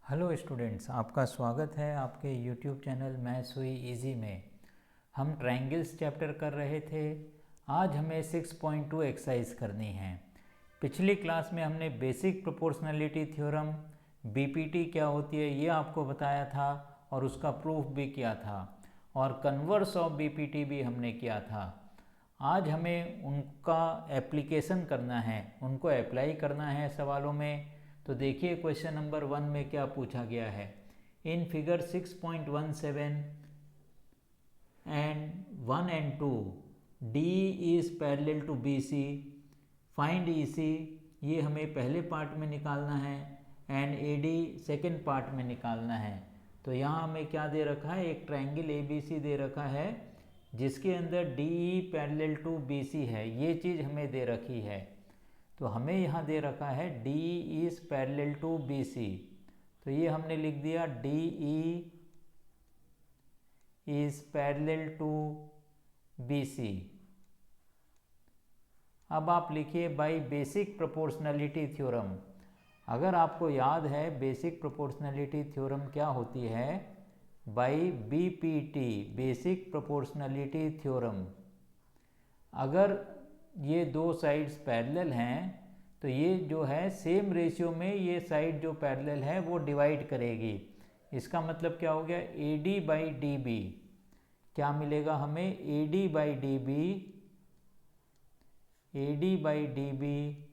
Hello students, आपका स्वागत है आपके यूट्यूब चैनल मैथ्स हुई इजी में। हम ट्रायंगल्स चैप्टर कर रहे थे। आज हमें 6.2 एक्सरसाइज करनी है। पिछली क्लास में हमने बेसिक प्रोपोर्शनलिटी थ्योरम बीपीटी क्या होती है ये आपको बताया था और उसका प्रूफ भी किया था, और कन्वर्स ऑफ बीपीटी भी हमने किया था। आज हमें उनका एप्लीकेशन करना है, उनको अप्लाई करना है सवालों में। तो देखिए क्वेश्चन नंबर 1 में क्या पूछा गया है। In figure 6.17 and 1 and 2 D is parallel to B C, find E C, ये हमें पहले पार्ट में निकालना है, and A D second part में निकालना है। तो यहाँ हमें क्या दे रखा है, एक ट्रायंगल ए बी सी दे रखा है जिसके अंदर D E parallel to B C है, ये चीज़ हमें दे रखी है। तो हमें यहाँ दे रखा है D is parallel to B C, तो ये हमने लिख दिया D E is parallel to B C. अब आप लिखिए बाय बेसिक प्रोपोर्शनलिटी थ्योरम। अगर आपको याद है बेसिक प्रोपोर्शनलिटी थ्योरम क्या होती है, by BPT basic proportionality theorem. अगर ये दो साइड्स पैरेलल हैं तो ये जो है सेम रेशियो में ये साइड जो पैरेलल है वो डिवाइड करेगी। इसका मतलब क्या हो गया, A D by D B क्या मिलेगा हमें, A D by D B, A D by D B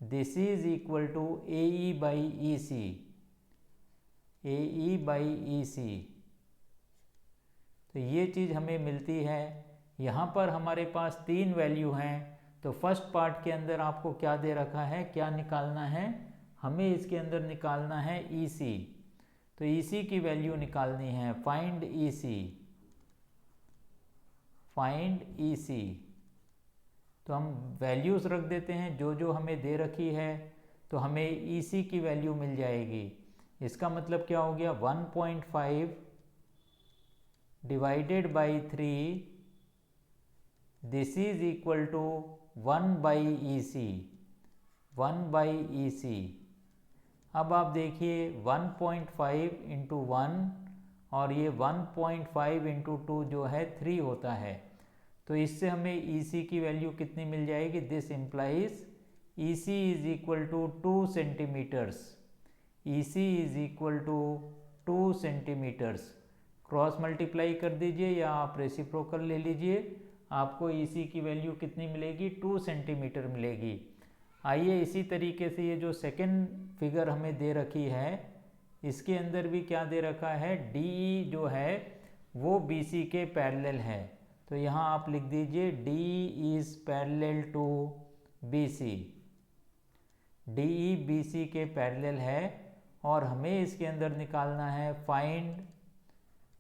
this is equal to A E by E C, A E by E C. तो ये चीज़ हमें मिलती है। यहाँ पर हमारे पास तीन वैल्यू हैं, तो फर्स्ट पार्ट के अंदर आपको क्या दे रखा है, क्या निकालना है, हमें इसके अंदर निकालना है ई सी। तो ई सी की वैल्यू निकालनी है, फाइंड ई सी, फाइंड ई सी। तो हम वैल्यूज़ रख देते हैं जो जो हमें दे रखी है, तो हमें ई सी की वैल्यू मिल जाएगी। इसका मतलब क्या हो गया, 1.5 divided by 3 this is equal to 1 by E C, 1 by E C. अब आप देखिए 1.5 इंटू 1 और ये 1.5 इंटू 2 जो है 3 होता है। तो इससे हमें ई सी की वैल्यू कितनी मिल जाएगी, this implies E C is equal to 2 centimetres, E C is equal to 2 centimetres. Cross multiply कर दीजिए या आप रेसिप्रोकल ले लीजिए, आपको ई सी की वैल्यू कितनी मिलेगी, 2 सेंटीमीटर मिलेगी। आइए इसी तरीके से ये जो सेकंड फिगर हमें दे रखी है इसके अंदर भी क्या दे रखा है, डी जो है वो बी सी के पैरेलल है। तो यहाँ आप लिख दीजिए D is parallel to B C, D E B C के पैरेलल है। और हमें इसके अंदर निकालना है फाइंड,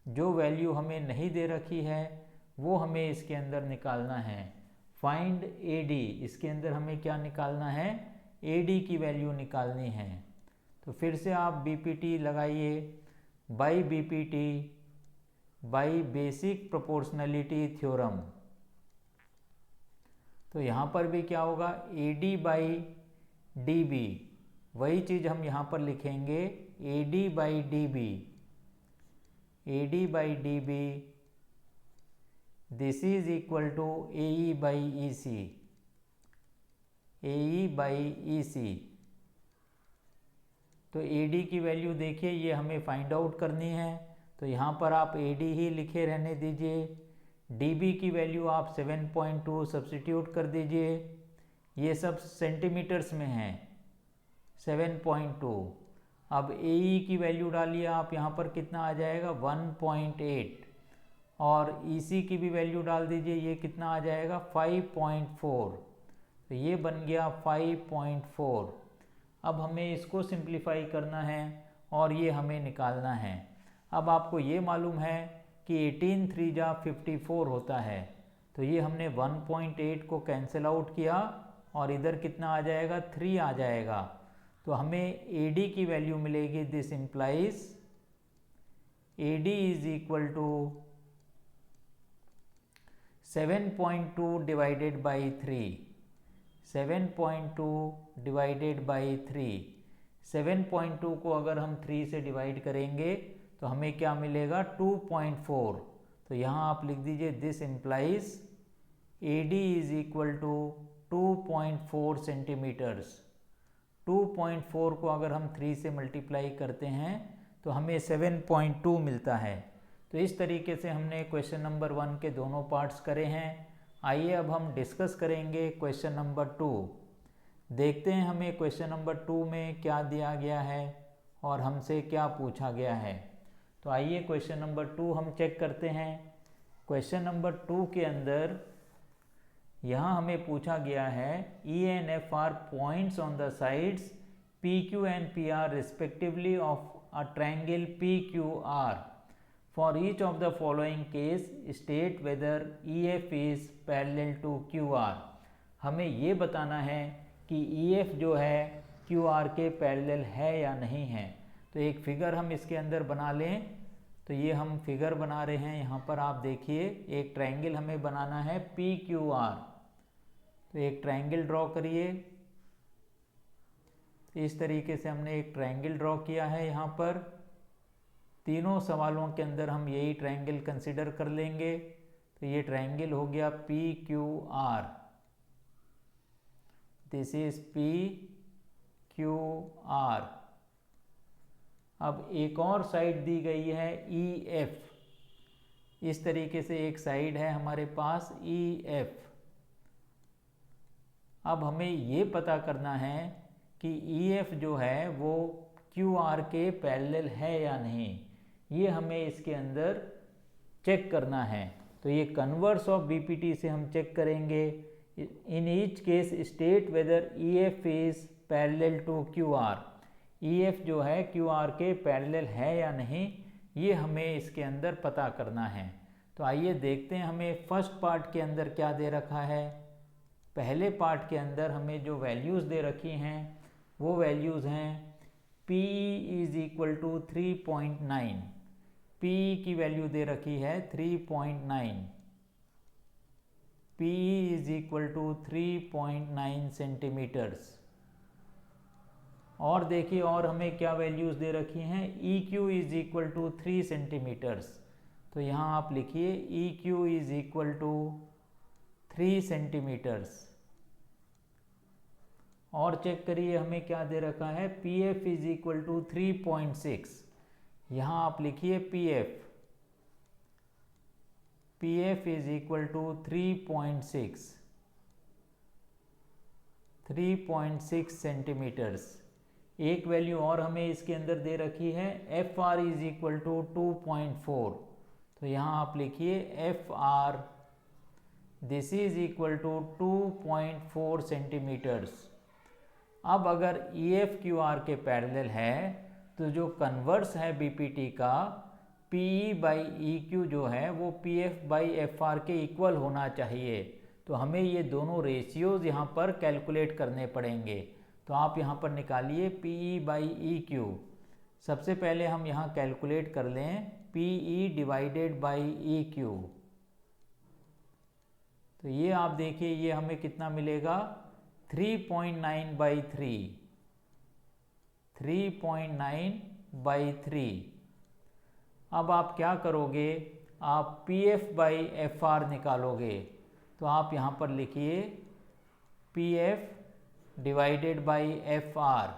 जो वैल्यू हमें नहीं दे रखी है वो हमें इसके अंदर निकालना है, फाइंड ए डी। इसके अंदर हमें क्या निकालना है, ए डी की वैल्यू निकालनी है। तो फिर से आप बीपीटी लगाइए, by BPT by basic proportionality theorem. तो यहाँ पर भी क्या होगा, A D by D B, वही चीज़ हम यहाँ पर लिखेंगे, A D by D B, A D by D B this is equal to A E by E C, A E by E C. तो ए डी की value देखिए ये हमें फाइंड आउट करनी है, तो यहाँ पर आप ए डी ही लिखे रहने दीजिए। डी बी की वैल्यू आप 7.2 सब्सटीट्यूट कर दीजिए, ये सब सेंटीमीटर्स में है 7.2। अब ए ई की वैल्यू डालिए आप, यहाँ पर कितना आ जाएगा 1.8, और ई सी की भी वैल्यू डाल दीजिए, ये कितना आ जाएगा 5.4। तो ये बन गया 5.4। अब हमें इसको सिंप्लीफाई करना है और ये हमें निकालना है। अब आपको ये मालूम है कि 18 3 जा 54 होता है, तो ये हमने 1.8 को कैंसिल आउट किया और इधर कितना आ जाएगा, 3 आ जाएगा। तो हमें ए डी की वैल्यू मिलेगी, this implies A D is equal to 7.2 divided by 3, 7.2 divided by 3। 7.2 को अगर हम 3 से डिवाइड करेंगे तो हमें क्या मिलेगा 2.4। तो यहाँ आप लिख दीजिए this implies AD is equal to 2.4 centimetres. 2.4 को अगर हम 3 से मल्टीप्लाई करते हैं तो हमें 7.2 मिलता है। तो इस तरीके से हमने क्वेश्चन नंबर 1 के दोनों पार्ट्स करे हैं। आइए अब हम डिस्कस करेंगे क्वेश्चन नंबर 2। देखते हैं हमें क्वेश्चन नंबर 2 में क्या दिया गया है और हमसे क्या पूछा गया है। तो आइए क्वेश्चन नंबर 2 हम चेक करते हैं। क्वेश्चन नंबर 2 के अंदर यहाँ हमें पूछा गया है E and F are points on the sides PQ and PR respectively of a triangle PQR. For each of the following case, state whether EF is parallel to QR. हमें ये बताना है कि EF जो है QR के parallel है या नहीं है। तो एक फिगर हम इसके अंदर बना लें। तो ये हम फिगर बना रहे हैं। यहाँ पर आप देखिए एक ट्रायंगल हमें बनाना है PQR। तो एक ट्रायंगल ड्रॉ करिए। इस तरीके से हमने एक ट्रायंगल ड्रॉ किया है। यहाँ पर तीनों सवालों के अंदर हम यही ट्रायंगल कंसिडर कर लेंगे। तो ये ट्रायंगल हो गया PQR। This is PQR। अब एक और साइड दी गई है EF। इस तरीके से एक साइड है हमारे पास EF। अब हमें ये पता करना है कि EF जो है वो QR के पैरेलल है या नहीं। ये हमें इसके अंदर चेक करना है। तो ये कन्वर्स ऑफ BPT से हम चेक करेंगे। In each case state whether EF is parallel to QR। EF जो है QR के पैरेलल है या नहीं, ये हमें इसके अंदर पता करना है। तो आइए देखते हैं हमें फर्स्ट पार्ट के अंदर क्या दे रखा है। पहले पार्ट के अंदर हमें जो वैल्यूज़ दे रखी हैं वो वैल्यूज़ हैं PE is equal to 3.9। PE की वैल्यू दे रखी है 3.9। PE is equal to 3.9 centimetres. और देखिए और हमें क्या वैल्यूज़ दे रखी हैं EQ is equal to 3 centimetres. तो यहाँ आप लिखिए EQ is equal to 3 centimetres. और चेक करिए हमें क्या दे रखा है PF इज इक्वल टू 3.6। यहाँ आप लिखिए PF is equal to 3.6 centimetres. एक वैल्यू और हमें इसके अंदर दे रखी है FR इज इक्वल टू 2.4। तो यहाँ आप लिखिए FR this is equal to 2.4 centimetres. अब अगर EF QR के पैरेलल है तो जो कन्वर्स है BPT का PE बाई EQ जो है वो PF बाई FR के इक्वल होना चाहिए। तो हमें ये दोनों रेशियोज़ यहाँ पर कैलकुलेट करने पड़ेंगे। तो आप यहाँ पर निकालिए PE बाई EQ। सबसे पहले हम यहाँ कैलकुलेट कर लें PE डिवाइडेड बाई EQ। तो ये आप देखिए ये हमें कितना मिलेगा 3.9 बाई 3। अब आप क्या करोगे, आप PF बाई FR निकालोगे। तो आप यहाँ पर लिखिए PF डिवाइडेड बाई FR।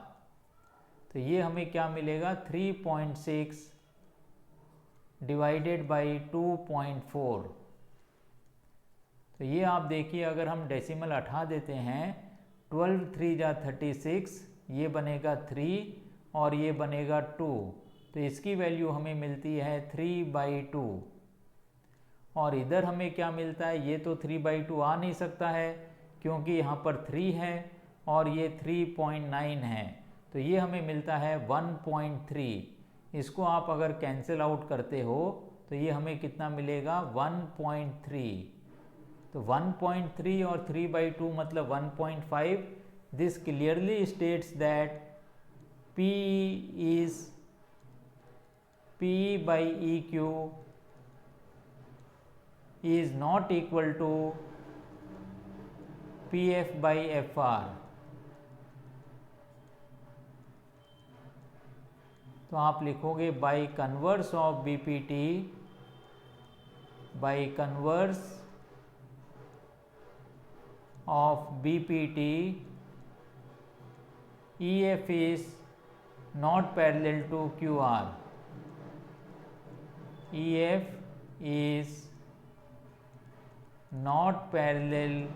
तो ये हमें क्या मिलेगा 3.6 डिवाइडेड बाई 2.4। तो ये आप देखिए अगर हम डेसिमल हटा देते हैं 12 3 जा 36, ये बनेगा 3 और ये बनेगा 2। तो इसकी वैल्यू हमें मिलती है 3/2। और इधर हमें क्या मिलता है, ये तो 3/2 आ नहीं सकता है क्योंकि यहाँ पर 3 है और ये 3.9 है। तो ये हमें मिलता है 1.3। इसको आप अगर कैंसिल आउट करते हो तो ये हमें कितना मिलेगा 1.3। तो 1.3 और 3/2 मतलब 1.5। This clearly states that PE by EQ is not equal to PF by FR। तो आप लिखोगे by converse of BPT, by converse of BPT EF is not parallel to QR. EF is not parallel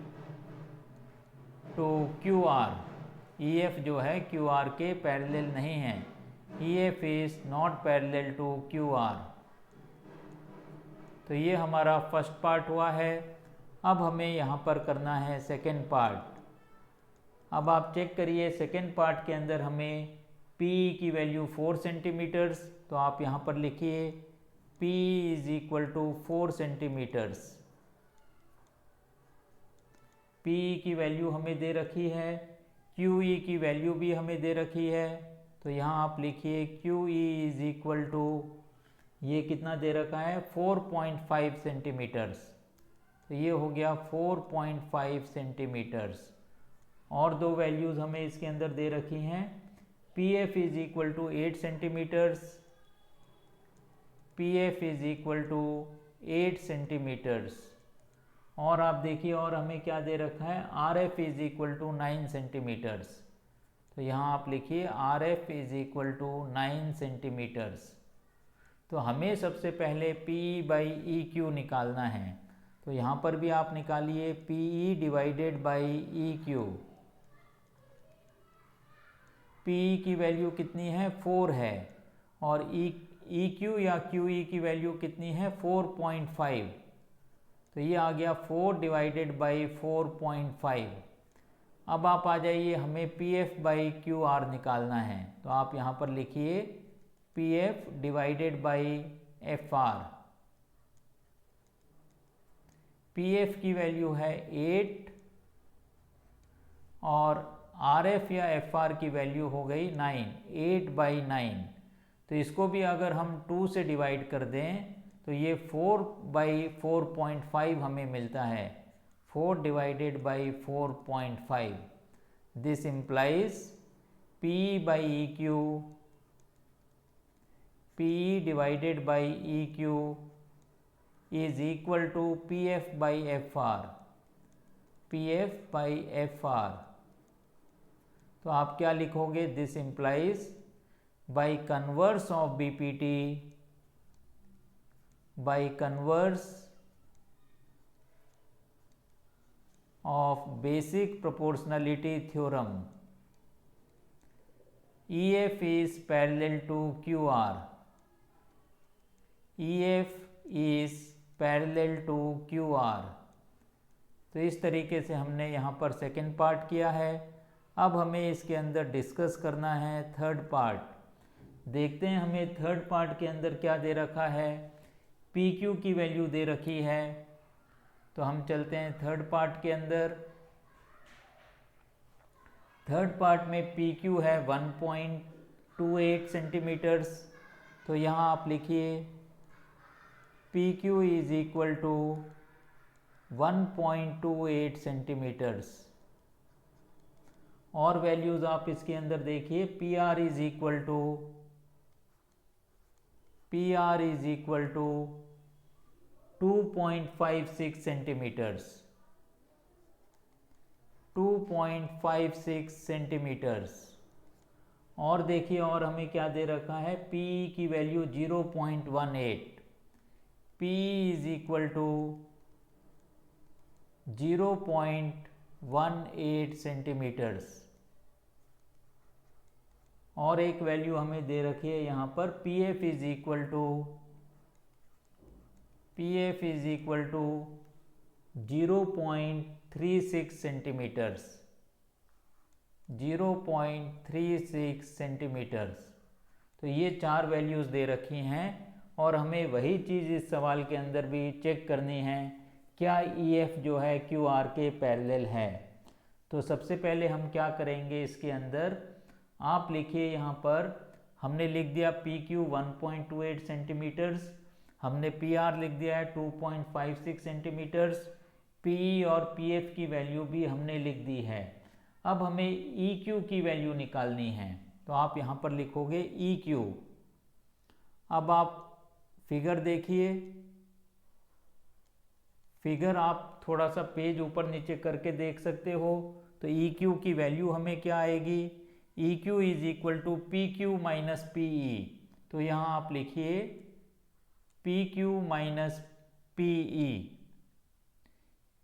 to QR. EF जो है QR के parallel नहीं है। EF is not parallel to QR. तो ये हमारा फर्स्ट पार्ट हुआ है। अब हमें यहाँ पर करना है सेकेंड पार्ट। अब आप चेक करिए सेकेंड पार्ट के अंदर हमें P की वैल्यू 4 सेंटीमीटर्स, तो आप यहाँ पर लिखिए P is equal to 4 centimetres. P की वैल्यू हमें दे रखी है, QE की वैल्यू भी हमें दे रखी है, तो यहाँ आप लिखिए QE इज इक्वल टू, ये कितना दे रखा है 4.5 सेंटीमीटर्स, तो ये हो गया 4.5 सेंटीमीटर्स। और दो वैल्यूज़ हमें इसके अंदर दे रखी हैं, PF is equal to 8 centimetres, PF is equal to 8 centimetres. और आप देखिए और हमें क्या दे रखा है, RF is equal to 9 centimetres, तो यहाँ आप लिखिए RF is equal to 9 centimetres. तो हमें सबसे पहले P/EQ निकालना है, तो यहाँ पर भी आप निकालिए PE divided by EQ। PE की वैल्यू कितनी है 4 है, और EQ या QE की वैल्यू कितनी है 4.5, तो ये आ गया 4 डिवाइडेड बाई 4.5। अब आप आ जाइए, हमें PF/QR निकालना है, तो आप यहाँ पर लिखिए PF divided by FR। PF की वैल्यू है 8 और RF या FR की वैल्यू हो गई 9, 8/9। तो इसको भी अगर हम 2 से डिवाइड कर दें तो ये 4/4.5 हमें मिलता है, 4 divided by 4.5। This implies P/EQ, PE divided by EQ is equal to PF/FR, PF/FR। तो आप क्या लिखोगे, this implies by converse of BPT, by converse of basic proportionality theorem, EF is parallel to QR, EF is parallel to QR। तो इस तरीके से हमने यहाँ पर सेकेंड पार्ट किया है। अब हमें इसके अंदर डिस्कस करना है थर्ड पार्ट। देखते हैं हमें थर्ड पार्ट के अंदर क्या दे रखा है। PQ की वैल्यू दे रखी है, तो हम चलते हैं थर्ड पार्ट के अंदर। थर्ड पार्ट में PQ है 1.28 सेंटीमीटर्स, तो यहाँ आप लिखिए PQ is equal to 1.28 centimetres. और वैल्यूज आप इसके अंदर देखिए, PR is equal to 2.56 centimetres, 2.56 centimetres. और देखिए और हमें क्या दे रखा है, PE की value 0.18, PE is equal to 0.18 centimetres. और एक वैल्यू हमें दे रखी है यहाँ पर, PF is equal to 0.36 centimetres, 0.36 centimetres. तो ये चार वैल्यूज़ दे रखी हैं, और हमें वही चीज़ इस सवाल के अंदर भी चेक करनी है, क्या EF जो है QR के पैरेलल है। तो सबसे पहले हम क्या करेंगे, इसके अंदर आप लिखिए, यहाँ पर हमने लिख दिया PQ 1.28 सेंटीमीटर्स, हमने PR लिख दिया है 2.56 सेंटीमीटर्स, PE और PF की वैल्यू भी हमने लिख दी है। अब हमें EQ की वैल्यू निकालनी है, तो आप यहाँ पर लिखोगे EQ। अब आप फिगर देखिए, फिगर आप थोड़ा सा पेज ऊपर नीचे करके देख सकते हो। तो EQ की वैल्यू हमें क्या आएगी, EQ is equal to PQ minus PE। तो यहाँ आप लिखिए PQ माइनस PE।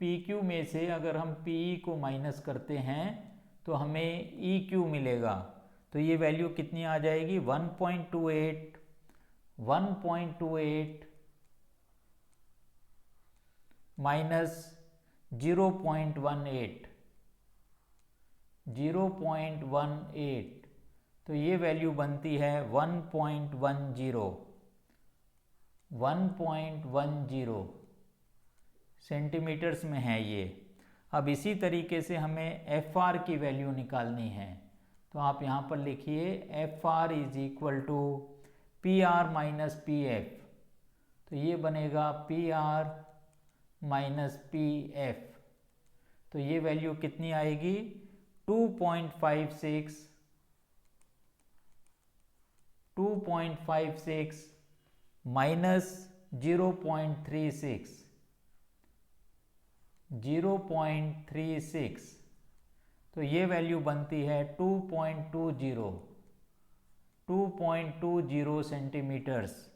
PQ में से अगर हम PE को माइनस करते हैं तो हमें EQ मिलेगा। तो ये वैल्यू कितनी आ जाएगी, 1.28 माइनस 0.18 तो ये वैल्यू बनती है 1.10 सेंटीमीटर्स में है ये। अब इसी तरीके से हमें FR की वैल्यू निकालनी है। तो आप यहाँ पर लिखिए FR is equal to PR minus PF। तो ये बनेगा PR माइनस PF। तो ये वैल्यू कितनी आएगी, 2.56 माइनस 0.36। तो ये वैल्यू बनती है 2.20 सेंटीमीटर्स।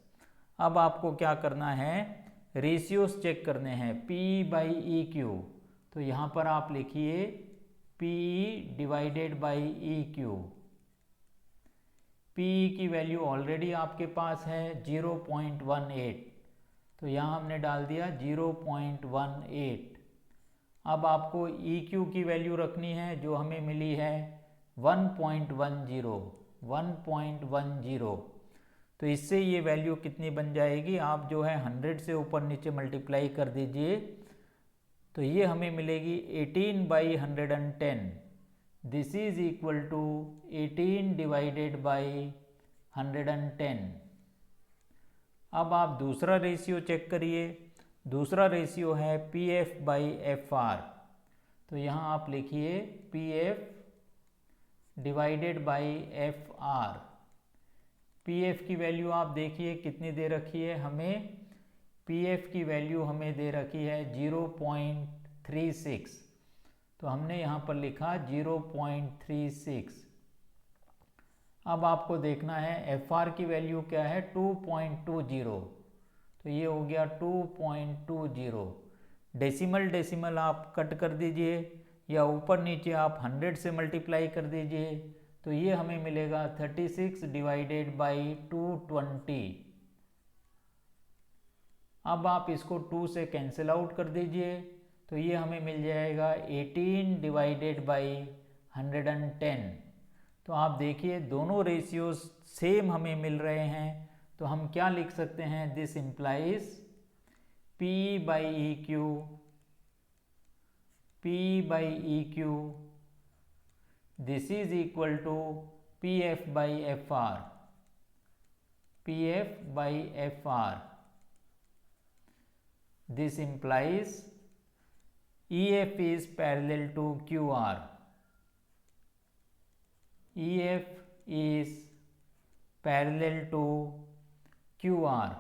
अब आपको क्या करना है, रेशियोज चेक करने हैं, PE बाई EQ। तो यहाँ पर आप लिखिए PE divided by EQ। PE की वैल्यू ऑलरेडी आपके पास है 0.18, तो यहाँ हमने डाल दिया 0.18। अब आपको EQ की वैल्यू रखनी है जो हमें मिली है 1.10। तो इससे ये वैल्यू कितनी बन जाएगी, आप जो है 100 से ऊपर नीचे मल्टीप्लाई कर दीजिए तो ये हमें मिलेगी 18/110। This is equal to 18 divided by 110। अब आप दूसरा रेशियो चेक करिए। दूसरा रेशियो है PF बाई FR। तो यहाँ आप लिखिए PF divided by FR। PF की वैल्यू आप देखिए कितनी दे रखी है हमें, PF की वैल्यू हमें दे रखी है 0.36। तो हमने यहाँ पर लिखा 0.36। अब आपको देखना है FR की वैल्यू क्या है, 2.20। तो ये हो गया 2.20। डेसिमल आप कट कर दीजिए या ऊपर नीचे आप 100 से मल्टीप्लाई कर दीजिए तो ये हमें मिलेगा 36 डिवाइडेड बाई 220। अब आप इसको 2 से कैंसिल आउट कर दीजिए तो ये हमें मिल जाएगा 18 डिवाइडेड बाई 110। तो आप देखिए दोनों रेशियोज सेम हमें मिल रहे हैं। तो हम क्या लिख सकते हैं, this implies PE by EQ this is equal to PF by FR। This implies EF is parallel to QR. EF is parallel to QR।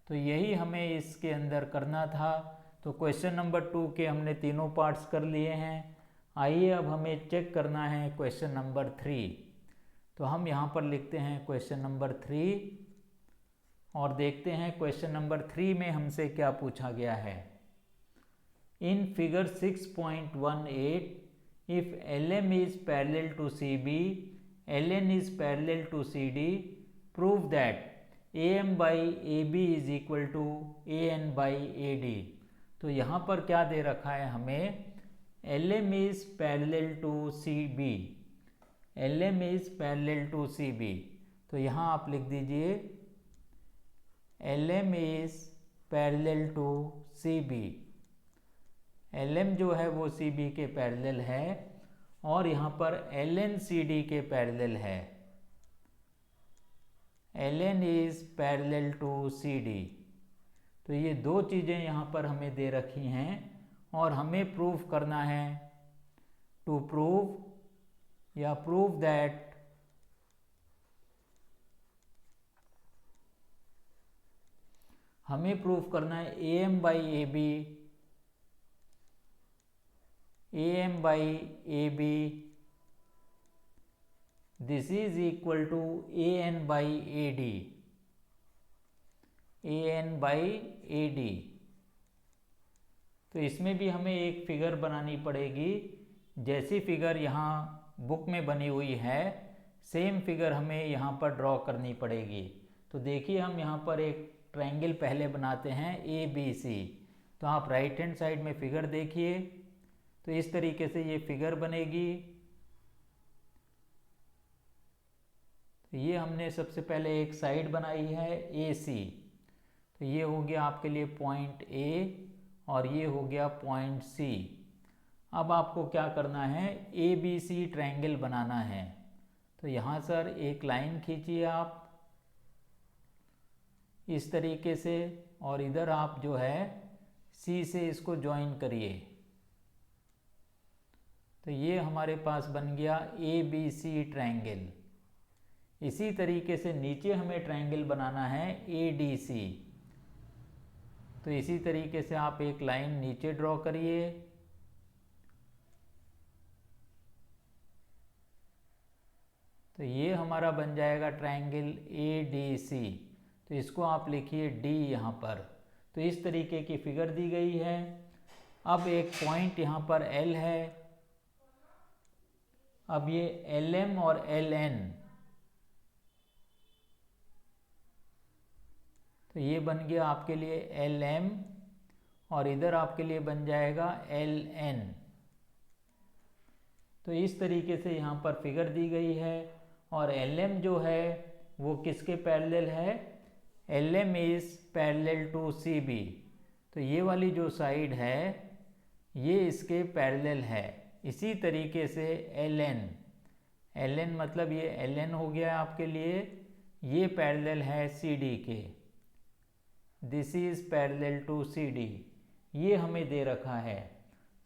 तो यही हमें इसके अंदर करना था। तो क्वेश्चन नंबर 2 के हमने तीनों पार्ट्स कर लिए हैं। आइए अब हमें चेक करना है क्वेश्चन नंबर 3। तो हम यहाँ पर लिखते हैं क्वेश्चन नंबर 3 और देखते हैं क्वेश्चन नंबर 3 में हमसे क्या पूछा गया है। In figure 6.18 if LM is parallel to CB, LN is parallel to CD, prove that AM by AB is equal to AN by AD। तो यहाँ पर क्या दे रखा है हमें, LM is parallel to CB, LM is parallel to CB। तो यहाँ आप लिख दीजिए LM is parallel to CB। LM जो है वो CB के पैरेलल है और यहाँ पर LN CD के पैरेलल है। LN is parallel to CD। तो ये दो चीज़ें यहाँ पर हमें दे रखी हैं और हमें प्रूव करना है, टू प्रूव या प्रूव दैट हमें प्रूफ करना है AM by AB this is equal to AN by AD। तो इसमें भी हमें एक फिगर बनानी पड़ेगी, जैसी फिगर यहाँ बुक में बनी हुई है सेम फिगर हमें यहाँ पर ड्रॉ करनी पड़ेगी। तो देखिए हम यहाँ पर एक ट्रायंगल पहले बनाते हैं ABC। तो आप राइट हैंड साइड में फिगर देखिए, तो इस तरीके से ये फिगर बनेगी। तो ये हमने सबसे पहले एक साइड बनाई है AC। तो ये हो गया आपके लिए पॉइंट A और ये हो गया पॉइंट C। अब आपको क्या करना है, ABC ट्रायंगल बनाना है। तो यहाँ सर एक लाइन खींचिए आप इस तरीके से, और इधर आप जो है C से इसको ज्वाइन करिए। तो ये हमारे पास बन गया ABC ट्रायंगल। इसी तरीके से नीचे हमें ट्रायंगल बनाना है ADC। तो इसी तरीके से आप एक लाइन नीचे ड्रॉ करिए। तो ये हमारा बन जाएगा ट्रायंगल ADC। तो इसको आप लिखिए D यहाँ पर। तो इस तरीके की फिगर दी गई है। अब एक पॉइंट यहाँ पर L है। अब ये LM और LN, तो ये बन गया आपके लिए LM और इधर आपके लिए बन जाएगा LN। तो इस तरीके से यहाँ पर फिगर दी गई है। और LM जो है वो किसके पैरेलल है, LM is parallel to CB। तो ये वाली जो साइड है ये इसके पैरेलल है। इसी तरीके से LN मतलब ये LN हो गया आपके लिए, ये पैरेलल है CD के। This is parallel to CD, ये हमें दे रखा है।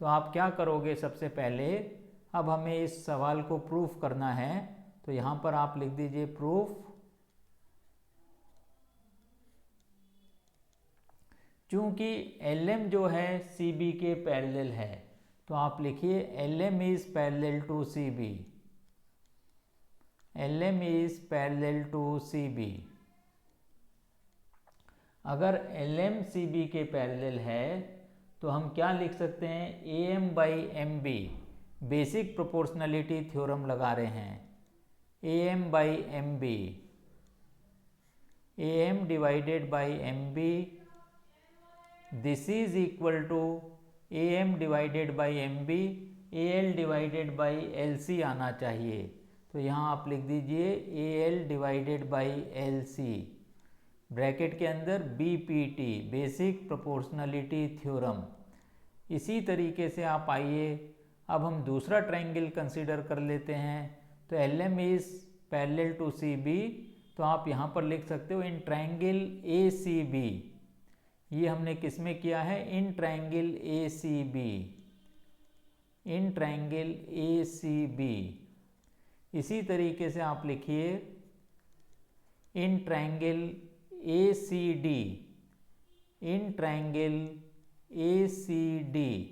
तो आप क्या करोगे, सबसे पहले अब हमें इस सवाल को प्रूफ करना है। तो यहाँ पर आप लिख दीजिए प्रूफ। चूंकि LM जो है CB के पैरेलल है, तो आप लिखिए LM is parallel to CB। LM is parallel to CB। अगर LM CB के पैरेलल है तो हम क्या लिख सकते हैं, AM by MB। Basic proportionality theorem लगा रहे हैं। AM by MB, AM divided by MB this is equal to AM divided by MB AL divided by LC आना चाहिए। तो यहाँ आप लिख दीजिए AL divided by LC bracket के अंदर BPT बेसिक प्रोपोर्शनलिटी थ्योरम। इसी तरीके से आप आइए अब हम दूसरा ट्रायंगल कंसीडर कर लेते हैं। तो LM is parallel to CB, तो आप यहाँ पर लिख सकते हो इन ट्रायंगल ACB। ये हमने किस में किया है, in triangle ACB, in triangle ACB। इसी तरीके से आप लिखिए in triangle ACD, in triangle ACD।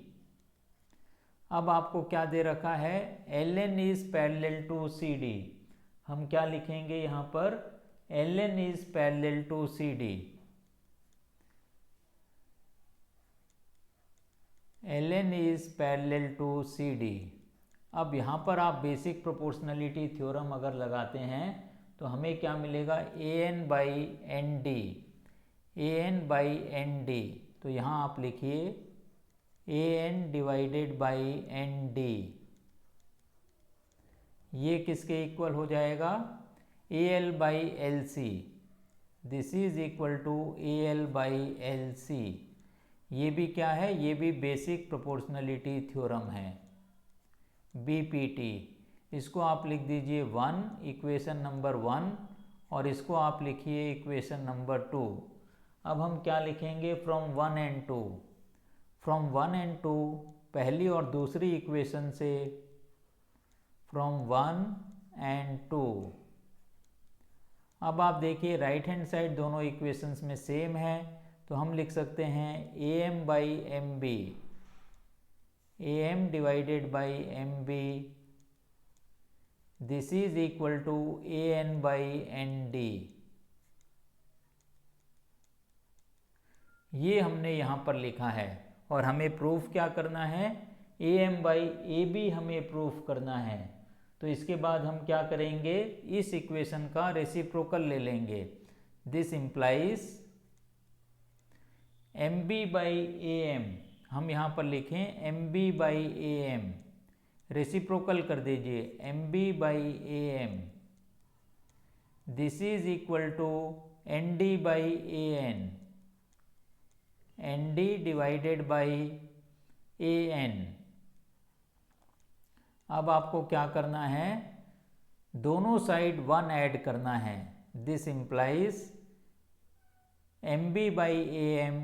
अब आपको क्या दे रखा है, LN is parallel to CD। हम क्या लिखेंगे यहाँ पर, LN is parallel to CD। LN is parallel to CD। अब यहाँ पर आप बेसिक प्रोपोर्शनलिटी थ्योरम अगर लगाते हैं तो हमें क्या मिलेगा, AN by ND, AN by ND। तो यहाँ आप लिखिए AN डिवाइडेड बाई ND, ये किसके इक्वल हो जाएगा, AL by LC। This is equal to AL by LC। ये भी क्या है, ये भी बेसिक प्रोपोर्शनलिटी थ्योरम है BPT। इसको आप लिख दीजिए 1, इक्वेशन नंबर 1, और इसको आप लिखिए इक्वेशन नंबर 2। अब हम क्या लिखेंगे, फ्रॉम 1 एंड 2। फ्रॉम 1 एंड 2 पहली और दूसरी इक्वेशन से, फ्रॉम 1 एंड 2। अब आप देखिए राइट हैंड साइड दोनों इक्वेशंस में सेम है, तो हम लिख सकते हैं AM by M B, AM divided by M B, this is equal to AN by N D. ये हमने यहाँ पर लिखा है और हमें प्रूफ क्या करना है, AM बाई AB हमें प्रूफ करना है। तो इसके बाद हम क्या करेंगे, इस इक्वेशन का रेसिप्रोकल ले लेंगे। This implies MB by AM, हम यहाँ पर लिखें MB बाई AM, रेसिप्रोकल कर दीजिए MB by AM, this is equal to ND by AN, ND divided by AN। अब आपको क्या करना है, दोनों साइड 1 ऐड करना है। This implies MB by AM,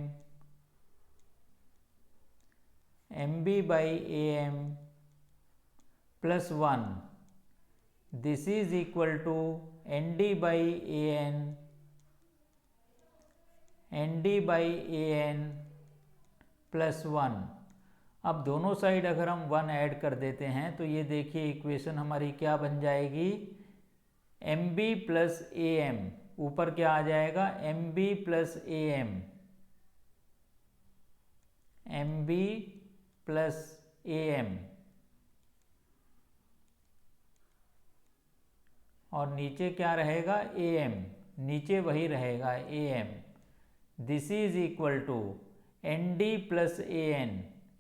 MB by AM plus 1, this is equal to ND by AN, ND by AN plus 1। अब दोनों साइड अगर हम 1 ऐड कर देते हैं तो ये देखिए इक्वेशन हमारी क्या बन जाएगी, MB प्लस AM, ऊपर क्या आ जाएगा MB plus AM, MB plus AM, और नीचे क्या रहेगा AM, नीचे वही रहेगा AM, this is equal to ND plus AN,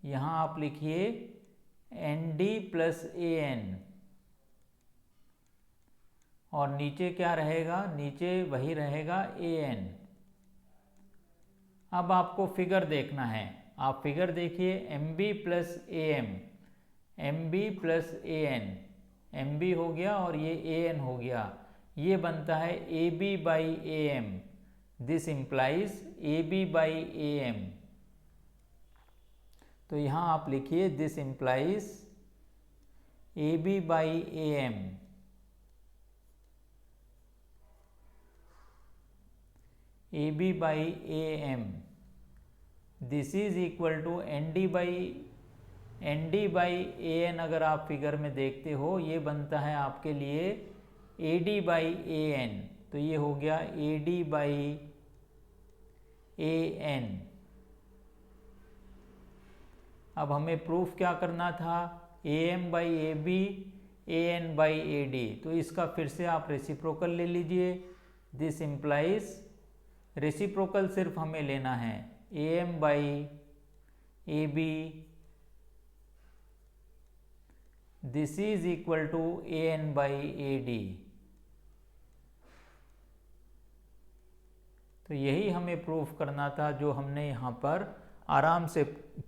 यहाँ आप लिखिए ND प्लस AN, और नीचे क्या रहेगा, नीचे वही रहेगा AN। अब आपको फिगर देखना है, आप फिगर देखिए MB plus AM, MB plus AN, MB हो गया और ये AN हो गया, ये बनता है AB by AM, this implies AB by AM। तो यहाँ आप लिखिए this implies AB by AM, AB by AM, this is equal to ND by AN। अगर आप फिगर में देखते हो ये बनता है आपके लिए AD बाई AN, तो ये हो गया AD बाई AN। अब हमें प्रूफ क्या करना था, AM by AB, AN by AD, तो इसका फिर से आप रेसिप्रोकल ले लीजिए। दिस इम्प्लाइज, रेसिप्रोकल सिर्फ हमें लेना है AM by AB, this is equal to AN by AD। तो यही हमें प्रूफ करना था, जो हमने यहाँ पर आराम से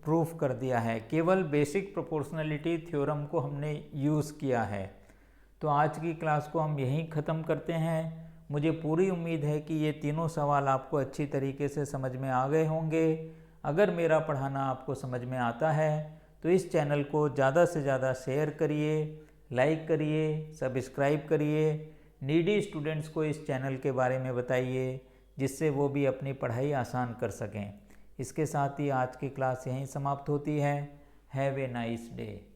प्रूफ कर दिया है, केवल बेसिक प्रोपोर्शनलिटी थ्योरम को हमने यूज़ किया है। तो आज की क्लास को हम यहीं ख़त्म करते हैं। मुझे पूरी उम्मीद है कि ये तीनों सवाल आपको अच्छी तरीके से समझ में आ गए होंगे। अगर मेरा पढ़ाना आपको समझ में आता है तो इस चैनल को ज़्यादा से ज़्यादा शेयर करिए, लाइक करिए, सब्सक्राइब करिए। नीडी स्टूडेंट्स को इस चैनल के बारे में बताइए, जिससे वो भी अपनी पढ़ाई आसान कर सकें। इसके साथ ही आज की क्लास यहीं समाप्त होती है। Have a nice day.